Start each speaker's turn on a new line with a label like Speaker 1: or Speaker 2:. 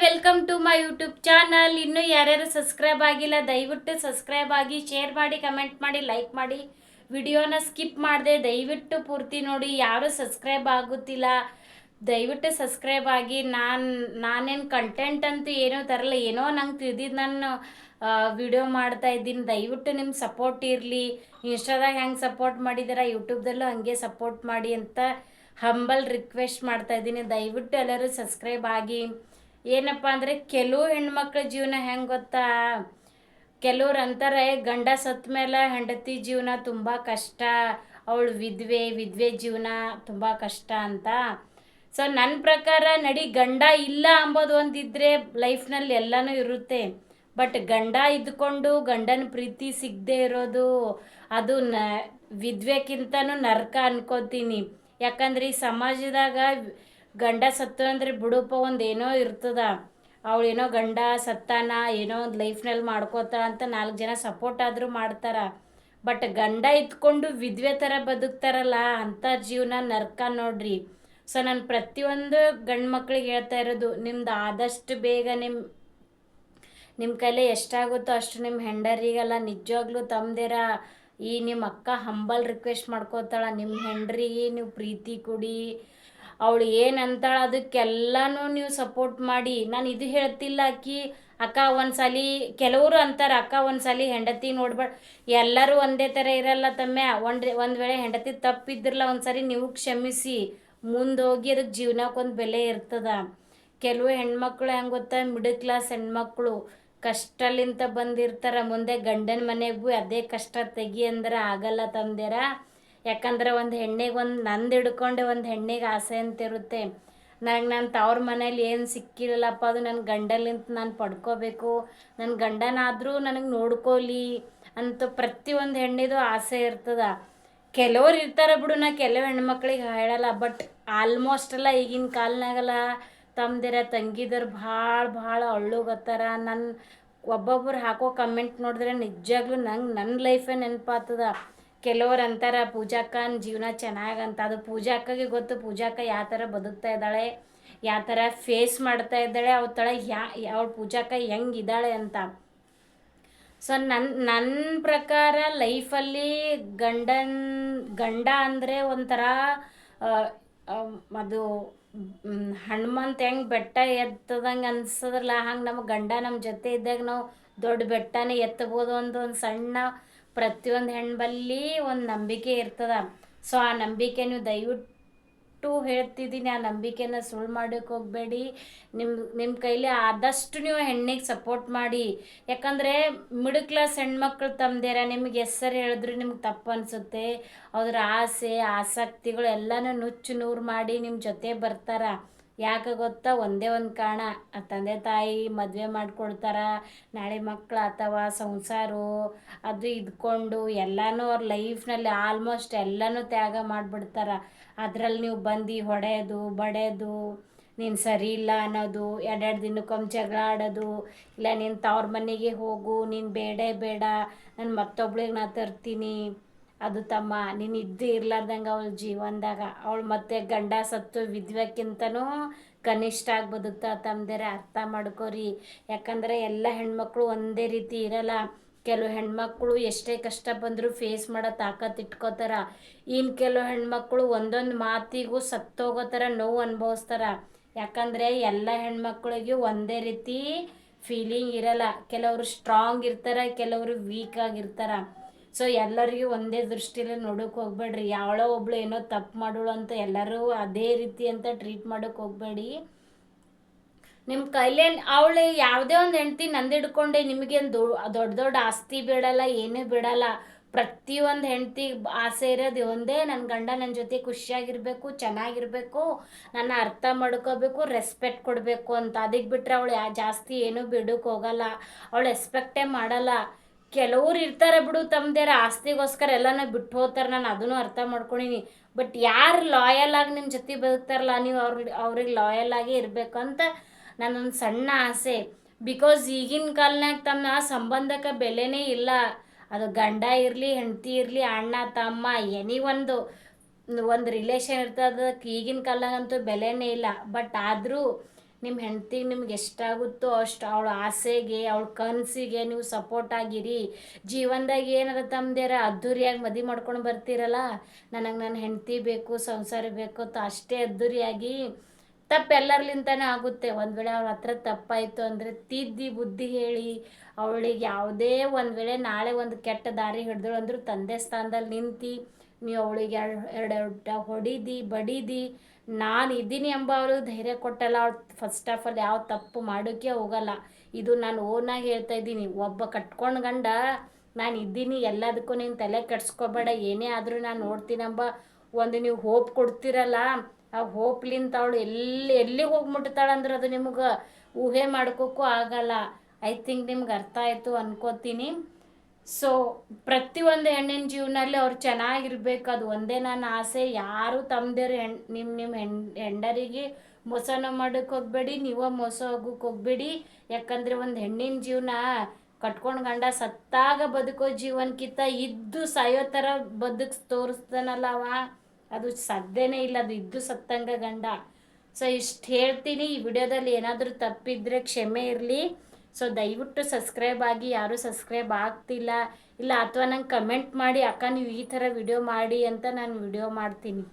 Speaker 1: Welcome to my YouTube channel. ಇನ್ನೂ ಯಾರ್ಯಾರು subscribe ಆಗಿಲ್ಲ ದಯವಿಟ್ಟು ಸಬ್ಸ್ಕ್ರೈಬ್ ಆಗಿ, ಶೇರ್ ಮಾಡಿ, ಕಮೆಂಟ್ ಮಾಡಿ, ಲೈಕ್ ಮಾಡಿ. ವಿಡಿಯೋನ ಸ್ಕಿಪ್ ಮಾಡಿದೆ ದಯವಿಟ್ಟು ಪೂರ್ತಿ ನೋಡಿ. ಯಾರೂ ಸಬ್ಸ್ಕ್ರೈಬ್ ಆಗುತ್ತಿಲ್ಲ, ದಯವಿಟ್ಟು ಸಬ್ಸ್ಕ್ರೈಬ್ ಆಗಿ. ನಾನೇನು ಕಂಟೆಂಟ್ ಅಂತೂ ಏನೋ ತರಲ್ಲ, ಏನೋ ನಂಗೆ ತಿಳಿದಿದ್ದು ನಾನು ವಿಡಿಯೋ ಮಾಡ್ತಾ ಇದ್ದೀನಿ. ದಯವಿಟ್ಟು ನಿಮ್ಮ ಸಪೋರ್ಟ್ ಇರಲಿ. ಇನ್ಸ್ಟಾದಾಗ ಹೆಂಗೆ ಸಪೋರ್ಟ್ ಮಾಡಿದಾರ ಯೂಟ್ಯೂಬ್ದಲ್ಲೂ ಹಾಗೆ ಸಪೋರ್ಟ್ ಮಾಡಿ ಅಂತ ಹಂಬಲ್ ರಿಕ್ವೆಸ್ಟ್ ಮಾಡ್ತಾ ಇದ್ದೀನಿ. ದಯವಿಟ್ಟು ಎಲ್ಲರೂ ಸಬ್ಸ್ಕ್ರೈಬ್ ಆಗಿ. ಏನಪ್ಪ ಅಂದರೆ ಕೆಲವು ಹೆಣ್ಮಕ್ಳ ಜೀವನ ಹೆಂಗೆ ಗೊತ್ತಾ, ಕೆಲವ್ರು ಅಂತಾರೆ ಗಂಡ ಸತ್ತ ಮೇಲೆ ಹೆಂಡತಿ ಜೀವನ ತುಂಬ ಕಷ್ಟ, ಅವಳು ವಿಧವೆ ಜೀವನ ತುಂಬ ಕಷ್ಟ ಅಂತ. ಸೊ ನನ್ನ ಪ್ರಕಾರ ನಡಿ, ಗಂಡ ಇಲ್ಲ ಅಂಬೋದು ಒಂದಿದ್ರೆ ಲೈಫ್ನಲ್ಲಿ ಎಲ್ಲನೂ ಇರುತ್ತೆ. ಬಟ್ ಗಂಡ ಇದ್ಕೊಂಡು ಗಂಡನ ಪ್ರೀತಿ ಸಿಗದೆ ಇರೋದು ಅದು ವಿಧವೆಕ್ಕಿಂತನೂ ನರಕ ಅನ್ಕೋತೀನಿ. ಯಾಕಂದ್ರೆ ಈ ಸಮಾಜದಾಗ ಗಂಡ ಸತ್ತು ಅಂದರೆ ಬಿಡುಪ ಒಂದು ಏನೋ ಇರ್ತದ, ಅವಳೇನೋ ಗಂಡ ಸತ್ತಾನ ಏನೋ ಒಂದು ಲೈಫ್ನಲ್ಲಿ ಮಾಡ್ಕೋತಾಳ ಅಂತ 4 ಜನ ಸಪೋರ್ಟ್ ಆದರೂ ಮಾಡ್ತಾರ. ಬಟ್ ಗಂಡ ಇದ್ಕೊಂಡು ವಿಧವೆ ಥರ ಬದುಕ್ತಾರಲ್ಲ, ಅಂಥ ಜೀವನ ನರಕ ನೋಡ್ರಿ. ಸೊ ನಾನು ಪ್ರತಿಯೊಂದು ಗಂಡು ಮಕ್ಳಿಗೆ ಹೇಳ್ತಾ ಇರೋದು, ನಿಮ್ದು ಆದಷ್ಟು ಬೇಗ ನಿಮ್ಮ ಕೈಲೇ ಎಷ್ಟಾಗುತ್ತೋ ಅಷ್ಟು ನಿಮ್ಮ ಹೆಂಡರಿಗೆಲ್ಲ ನಿಜವಾಗ್ಲೂ ತಮ್ಮದೇರ ಈ ನಿಮ್ಮ ಅಕ್ಕ ಹಂಬಲ್ ರಿಕ್ವೆಸ್ಟ್ ಮಾಡ್ಕೋತಾಳ, ನಿಮ್ಮ ಹೆಂಡ್ರಿಗೆ ನೀವು ಪ್ರೀತಿ ಕೊಡಿ, ಅವಳು ಏನಂತಾಳ ಅದಕ್ಕೆಲ್ಲನೂ ನೀವು ಸಪೋರ್ಟ್ ಮಾಡಿ. ನಾನು ಇದು ಹೇಳ್ತಿಲ್ಲ ಅಕ್ಕ ಒಂದ್ಸಲ ಕೆಲವರು ಅಂತಾರೆ ಅಕ್ಕ ಒಂದ್ಸಲ ಹೆಂಡತಿ ನೋಡ್ಬೇಡ, ಎಲ್ಲರೂ ಒಂದೇ ಥರ ಇರಲ್ಲ ತಮ್ಮ. ಒಂದು ವೇಳೆ ಹೆಂಡತಿ ತಪ್ಪಿದ್ರಲ್ಲ ಒಂದ್ಸರಿ ನೀವು ಕ್ಷಮಿಸಿ, ಮುಂದೋಗಿ ಅದಕ್ಕೆ ಜೀವನಕ್ಕೊಂದು ಬೆಲೆ ಇರ್ತದ. ಕೆಲವು ಹೆಣ್ಮಕ್ಳು ಹೆಂಗೆ ಗೊತ್ತಾ, ಮಿಡಲ್ ಕ್ಲಾಸ್ ಹೆಣ್ಮಕ್ಳು ಕಷ್ಟಲಿಂತ ಬಂದಿರ್ತಾರೆ, ಮುಂದೆ ಗಂಡನ ಮನೆಗೂ ಅದೇ ಕಷ್ಟ ತೆಗಿ ಅಂದ್ರೆ ಆಗಲ್ಲ ತಮ್ದೇರ. ಯಾಕಂದ್ರೆ ಒಂದು ಹೆಣ್ಣಿಗೆ ನಂದು ಹಿಡ್ಕೊಂಡೆ ಒಂದು ಹೆಣ್ಣಿಗೆ ಆಸೆ ಅಂತ ಇರುತ್ತೆ. ನನ್ನ ತವ್ರ ಮನೇಲಿ ಏನು ಸಿಕ್ಕಿಲ್ಲಪ್ಪ, ಅದು ನನ್ನ ಗಂಡಲಿಂತ ನಾನು ಪಡ್ಕೋಬೇಕು, ನನ್ನ ಗಂಡನಾದರೂ ನನಗೆ ನೋಡ್ಕೋಲಿ ಅಂತ ಪ್ರತಿಯೊಂದು ಹೆಣ್ಣಿದು ಆಸೆ ಇರ್ತದ. ಕೆಲವ್ರು ಇರ್ತಾರೆ ಬಿಡು, ನಾ ಕೆಲವು ಹೆಣ್ಮಕ್ಳಿಗೆ ಹೇಳಲ್ಲ. ಬಟ್ ಆಲ್ಮೋಸ್ಟ್ ಎಲ್ಲ ಈಗಿನ ಕಾಲನಾಗಲ್ಲ ತಮ್ಮದಿರ ತಂಗಿದವ್ರು ಭಾಳ ಅಳ್ಳುಗತ್ತಾರ. ಒಬ್ಬೊಬ್ರು ಹಾಕೋ ಕಮೆಂಟ್ ನೋಡಿದ್ರೆ ನಿಜವಾಗ್ಲೂ ನನ್ನ ಲೈಫೇ ನೆನಪಾಗ್ತದ. ಕೆಲವ್ರು ಅಂತಾರೆ ಪೂಜಾಕ್ಕನ ಜೀವನ ಚೆನ್ನಾಗಂತ. ಅದು ಪೂಜಾಕ್ಕಗೆ ಗೊತ್ತು, ಪೂಜಾಕ್ಕ ಯಾವ ಥರ ಬದುಕ್ತಾ ಇದ್ದಾಳೆ, ಯಾವ ಥರ ಫೇಸ್ ಮಾಡ್ತಾ ಇದ್ದಾಳೆ, ಅವಳ ಪೂಜಾಕ್ಕ ಹೆಂಗಿದ್ದಾಳೆ ಅಂತ. ಸೊ ನನ್ನ ಪ್ರಕಾರ ಲೈಫಲ್ಲಿ ಗಂಡ ಅಂದರೆ ಒಂಥರ ಅದು ಹನುಮಂತ ಹೆಂಗೆ ಬೆಟ್ಟ ಎತ್ತದಂಗೆ ಅನ್ಸೋದ್ರಲ್ಲ, ಹಂಗೆ ನಮ್ಮ ಗಂಡ ನಮ್ಮ ಜೊತೆ ಇದ್ದಾಗ ನಾವು ದೊಡ್ಡ ಬೆಟ್ಟನೇ ಎತ್ತಬೋದು ಒಂದು ಸಣ್ಣ ಪ್ರತಿಯೊಂದು ಹೆಣ್ಬಲ್ಲಿ ಒಂದು ನಂಬಿಕೆ ಇರ್ತದ. ಸೊ ಆ ನಂಬಿಕೆ ನೀವು ದಯವಿಟ್ಟು ಹೇಳ್ತಿದ್ದೀನಿ, ಆ ನಂಬಿಕೆನ ಸುಳ್ಳು ಮಾಡೋಕ್ಕೆ ಹೋಗಬೇಡಿ. ನಿಮ್ಮ ಕೈಲಿ ಆದಷ್ಟು ನೀವು ಹೆಣ್ಣಿಗೆ ಸಪೋರ್ಟ್ ಮಾಡಿ. ಯಾಕಂದರೆ ಮಿಡಲ್ ಕ್ಲಾಸ್ ಹೆಣ್ಮಕ್ಳು ತಮ್ಮದೇರ ನಿಮಗೆ ಹೆಸರು ಹೇಳಿದ್ರು ನಿಮ್ಗೆ ತಪ್ಪು ಅನಿಸುತ್ತೆ. ಅವ್ರ ಆಸೆ ಆಸಕ್ತಿಗಳು ಎಲ್ಲನೂ ನುಚ್ಚು ನೂರು ಮಾಡಿ ನಿಮ್ಮ ಜೊತೆ ಬರ್ತಾರ. ಯಾಕೆ ಗೊತ್ತಾ, ಒಂದೇ ಒಂದು ಕಾರಣ, ತಂದೆ ತಾಯಿ ಮದುವೆ ಮಾಡಿಕೊಡ್ತಾರ, ನಾಳೆ ಮಕ್ಕಳು ಅಥವಾ ಸಂಸಾರ ಅದು ಇದ್ಕೊಂಡು ಎಲ್ಲನೂ ಅವ್ರ ಲೈಫ್ನಲ್ಲಿ ಆಲ್ಮೋಸ್ಟ್ ಎಲ್ಲನೂ ತ್ಯಾಗ ಮಾಡಿಬಿಡ್ತಾರ. ಅದರಲ್ಲಿ ನೀವು ಬಂದು ಹೊಡೆಯೋದು ಬಡೆಯೋದು, ನೀನು ಸರಿ ಇಲ್ಲ ಅನ್ನೋದು, 2 ದಿನಕ್ಕೊಮ್ಮೆ ಜಗಳ ಆಡೋದು, ಇಲ್ಲ ನೀನು ತವ್ರ ಮನೆಗೆ ಹೋಗು, ನೀನು ಬೇಡ ನಾನು ಮತ್ತೊಬ್ಳಿಗೆ ನಾ ತರ್ತೀನಿ, ಅದು ತಮ್ಮ ನೀನು ಇದ್ದು ಇರ್ಲಾರ್ದಂಗೆ ಅವಳ ಜೀವನದಾಗ ಅವಳು ಮತ್ತೆ ಗಂಡ ಸತ್ತು ವಿಧವೆಕ್ಕಿಂತನೂ ಕನಿಷ್ಠ ಆಗಿ ಬದುಕ್ತಾ ತಮ್ಮದೇರೆ. ಅರ್ಥ ಮಾಡ್ಕೋರಿ. ಯಾಕಂದರೆ ಎಲ್ಲ ಹೆಣ್ಮಕ್ಳು ಒಂದೇ ರೀತಿ ಇರಲ್ಲ. ಕೆಲವು ಹೆಣ್ಮಕ್ಳು ಎಷ್ಟೇ ಕಷ್ಟ ಬಂದರೂ ಫೇಸ್ ಮಾಡೋ ತಾಕತ್ತು ಇಟ್ಕೋತಾರ. ಇನ್ನು ಕೆಲವು ಹೆಣ್ಮಕ್ಳು ಒಂದೊಂದು ಮಾತಿಗೂ ಸತ್ತೋಗೋ ಥರ ನೋವು ಅನುಭವಿಸ್ತಾರ. ಯಾಕಂದರೆ ಎಲ್ಲ ಹೆಣ್ಮಕ್ಳಿಗೂ ಒಂದೇ ರೀತಿ ಫೀಲಿಂಗ್ ಇರಲ್ಲ. ಕೆಲವರು ಸ್ಟ್ರಾಂಗ್ ಇರ್ತಾರೆ, ಕೆಲವರು ವೀಕ್ ಆಗಿರ್ತಾರೆ. ಸೊ ಎಲ್ಲರಿಗೂ ಒಂದೇ ದೃಷ್ಟಿಯಲ್ಲಿ ನೋಡೋಕೆ ಹೋಗ್ಬೇಡ್ರಿ. ಯಾವಳೋ ಒಬ್ಳು ಏನೋ ತಪ್ಪು ಮಾಡೋಳು ಅಂತ ಎಲ್ಲರೂ ಅದೇ ರೀತಿ ಅಂತ ಟ್ರೀಟ್ ಮಾಡೋಕೆ ಹೋಗಬೇಡಿ. ನಿಮ್ಮ ಕೈಲೇ ಅವಳು ಯಾವುದೇ ಒಂದು ಹೆಂಡ್ತಿ ನಂದು ಹಿಡ್ಕೊಂಡೆ ನಿಮಗೇನು ದೊಡ್ಡ ಆಸ್ತಿ ಬಿಡಲ್ಲ, ಏನೂ ಬಿಡಲ್ಲ. ಪ್ರತಿಯೊಂದು ಹೆಂಡ್ತಿ ಆಸೆ ಇರೋದು ಒಂದೇ, ನನ್ನ ಗಂಡ ನನ್ನ ಜೊತೆ ಖುಷಿಯಾಗಿರಬೇಕು, ಚೆನ್ನಾಗಿರಬೇಕು, ನನ್ನ ಅರ್ಥ ಮಾಡ್ಕೋಬೇಕು, ರೆಸ್ಪೆಕ್ಟ್ ಕೊಡಬೇಕು ಅಂತ. ಅದಕ್ಕೆ ಬಿಟ್ಟರೆ ಅವಳು ಜಾಸ್ತಿ ಏನೂ ಬಿಡೋಕೆ ಹೋಗಲ್ಲ, ಅವಳು ಎಕ್ಸ್ಪೆಕ್ಟೇ ಮಾಡಲ್ಲ. ಕೆಲವ್ರು ಇರ್ತಾರೆ ಬಿಡು ತಮ್ಮದೇರ ಆಸ್ತಿಗೋಸ್ಕರ ಎಲ್ಲನೂ ಬಿಟ್ಟು ಹೋಗ್ತಾರೆ, ನಾನು ಅದನ್ನು ಅರ್ಥ ಮಾಡ್ಕೊಂಡಿನಿ. ಬಟ್ ಯಾರು ಲಾಯಲ್ ಆಗಿ ನಿಮ್ಮ ಜೊತೆ ಬದುಕ್ತಾರಲ್ಲ, ನೀವು ಅವ್ರಿಗೆ ಲಾಯಲ್ ಆಗಿ ಇರಬೇಕಂತ ನನ್ನೊಂದು ಸಣ್ಣ ಆಸೆ. ಬಿಕಾಸ್ ಈಗಿನ ಕಾಲನಾಗ ತಮ್ಮ ಸಂಬಂಧಕ್ಕೆ ಬೆಲೆನೇ ಇಲ್ಲ. ಅದು ಗಂಡ ಇರಲಿ, ಹೆಂಡತಿ ಇರಲಿ, ಅಣ್ಣ ತಮ್ಮ ಎನಿ ಒಂದು ರಿಲೇಷನ್ ಇರ್ತದೆ, ಅದಕ್ಕೆ ಈಗಿನ ಕಾಲನಾಗಂತೂ ಬೆಲೆನೇ ಇಲ್ಲ. ಬಟ್ ಆದರೂ ನಿಮ್ಮ ಹೆಂಡ್ತಿಗೆ ನಿಮ್ಗೆ ಎಷ್ಟಾಗುತ್ತೋ ಅಷ್ಟು ಅವಳ ಆಸೆಗೆ ಅವಳ ಕನಸಿಗೆ ನೀವು ಸಪೋರ್ಟ್ ಆಗಿರಿ. ಜೀವನದಾಗ ಏನಾರ ತಮ್ಮದೇರ ಅದ್ದೂರಿಯಾಗಿ ಮದುವೆ ಮಾಡ್ಕೊಂಡು ಬರ್ತೀರಲ್ಲ, ನನಗೆ ನನ್ನ ಹೆಂಡ್ತಿ ಬೇಕು, ಸಂಸಾರ ಬೇಕು ಅಂತ ಅಷ್ಟೇ ಅದ್ದೂರಿಯಾಗಿ. ತಪ್ಪು ಎಲ್ಲರ್ಲಿಂತಾನೆ ಆಗುತ್ತೆ. ಒಂದು ವೇಳೆ ಅವ್ರ ಹತ್ರ ತಪ್ಪಾಯಿತು ಅಂದರೆ ತಿದ್ದಿ ಬುದ್ಧಿ ಹೇಳಿ, ಅವಳಿಗೆ ಯಾವುದೇ ಒಂದು ವೇಳೆ ನಾಳೆ ಒಂದು ಕೆಟ್ಟ ದಾರಿ ಹಿಡಿದಳು ಅಂದರೂ ತಂದೆ ಸ್ಥಾನದಲ್ಲಿ ನಿಂತು ನೀವು ಅವಳಿಗೆ ಎರಡು ಹೊಡಿದಿ ಬಡಿದಿ ನಾನು ಇದ್ದೀನಿ ಎಂಬ ಅವ್ರಿಗೆ ಧೈರ್ಯ ಕೊಟ್ಟಲ್ಲ, ಅವ್ಳು ಫಸ್ಟ್ ಆಫ್ ಆಲ್ ಯಾವ ತಪ್ಪು ಮಾಡೋಕ್ಕೆ ಹೋಗಲ್ಲ. ಇದು ನಾನು ಓನಾಗಿ ಹೇಳ್ತಾ ಇದ್ದೀನಿ. ಒಬ್ಬ ಕಟ್ಕೊಂಡು ಗಂಡ ನಾನು ಇದ್ದೀನಿ, ಎಲ್ಲದಕ್ಕೂ ನೀನು ತಲೆ ಕೆಡ್ಸ್ಕೊಬೇಡ, ಏನೇ ಆದರೂ ನಾನು ನೋಡ್ತೀನಂಬ ಒಂದು ನೀವು ಹೋಪ್ ಕೊಡ್ತೀರಲ್ಲ, ಆ ಹೋಪ್ಲಿಂತ ಅವಳು ಎಲ್ಲಿಗೆ ಹೋಗಿ ಮುಟ್ತಾಳಂದ್ರೆ ಅದು ನಿಮ್ಗೆ ಊಹೆ ಮಾಡ್ಕೋಕ್ಕೂ ಆಗಲ್ಲ. ಐ ಥಿಂಕ್ ನಿಮ್ಗೆ ಅರ್ಥ ಆಯಿತು ಅನ್ಕೋತೀನಿ. ಸೊ ಪ್ರತಿಯೊಂದು ಹೆಣ್ಣಿನ ಜೀವನದಲ್ಲಿ ಅವ್ರು ಚೆನ್ನಾಗಿರ್ಬೇಕು, ಅದು ಒಂದೇ ನನ್ನ ಆಸೆ. ಯಾರು ತಮ್ಮದೇರು ನಿಮ್ಮ ಹೆಂಡರಿಗೆ ಮೋಸನ ಮಾಡೋಕ್ಕೆ ಹೋಗಬೇಡಿ, ನೀವೇ ಮೋಸ ಹೋಗೋಕ್ಕೆ ಹೋಗಬೇಡಿ. ಯಾಕಂದರೆ ಒಂದು ಹೆಣ್ಣಿನ ಜೀವನ ಕಟ್ಕೊಂಡು ಗಂಡ ಸತ್ತಾಗ ಬದುಕೋ ಜೀವನಕ್ಕಿಂತ ಇದ್ದು ಸಾಯೋ ಥರ ತೋರಿಸ್ತಾನಲ್ಲ ಅವ, ಅದು ಸಾಧ್ಯನೇ ಇಲ್ಲ. ಅದು ಇದ್ದು ಸತ್ತಂಗ ಗಂಡ. ಸೊ ಇಷ್ಟು ಹೇಳ್ತೀನಿ. ಈ ವಿಡಿಯೋದಲ್ಲಿ ಏನಾದರೂ ತಪ್ಪಿದ್ರೆ ಕ್ಷಮೆ ಇರಲಿ. ಸೊ ದಯವಿಟ್ಟು ಸಬ್ಸ್ಕ್ರೈಬ್ ಆಗಿ. ಯಾರೂ ಸಬ್ಸ್ಕ್ರೈಬ್ ಆಗ್ತಿಲ್ಲ ಇಲ್ಲ, ಅಥವಾ ನಂಗೆ ಕಮೆಂಟ್ ಮಾಡಿ ಅಕ್ಕ ನೀವು ಈ ಥರ ವಿಡಿಯೋ ಮಾಡಿ ಅಂತ ನಾನು ವಿಡಿಯೋ ಮಾಡ್ತೀನಿ.